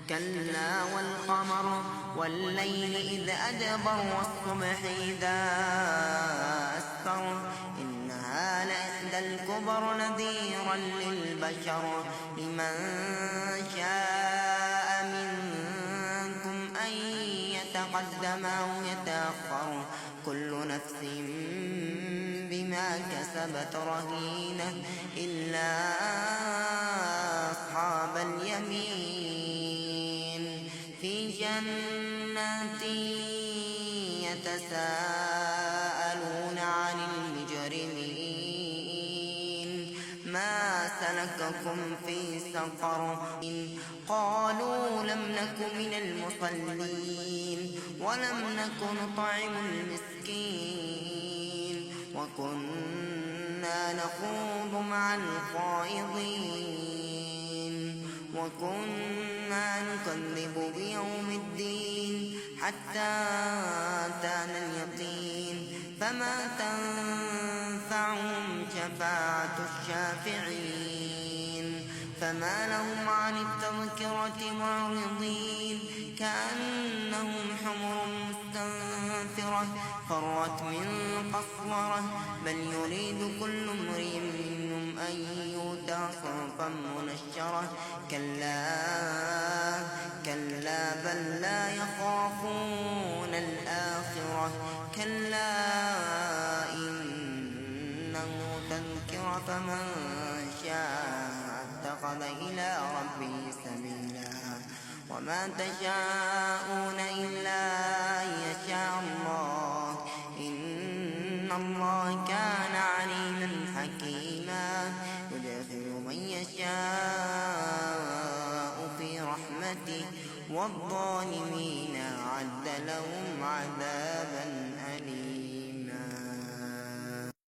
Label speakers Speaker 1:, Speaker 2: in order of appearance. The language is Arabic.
Speaker 1: كلا والقمر والليل إذ أدبر والصبح إذا أسفر إنها لإحدى الكبر نذيرا للبشر لمن شاء منكم أن يتقدم أو يتأخر كل نفس بما كسبت رهينة إلا أصحاب اليمين في جنات يتساءلون عن المجرمين ما سلككم في سقر قالوا لم نك من المصلين ولم نك نطعم المسكين وكنا نخوض مع الخائضين وكنا نكذب بيوم الدين حتى أتانا اليقين فما تنفعهم شفاعة الشافعين فما لهم عن التذكرة معرضين كأنهم حمر مستنفرة فرت من قسورة بل يريد كل امرئ منهم أن يؤتى صحفا منشرة كلا بل لا يخافون الآخرة كلا إنه تذكرة فمن شاء اتخذ إلى ربه سبيلا وما تشاءون إلا أن يشاء الله إن الله كان عليما حكيما يدخل من يشاء في رحمته والظالمين أعد لهم عذابا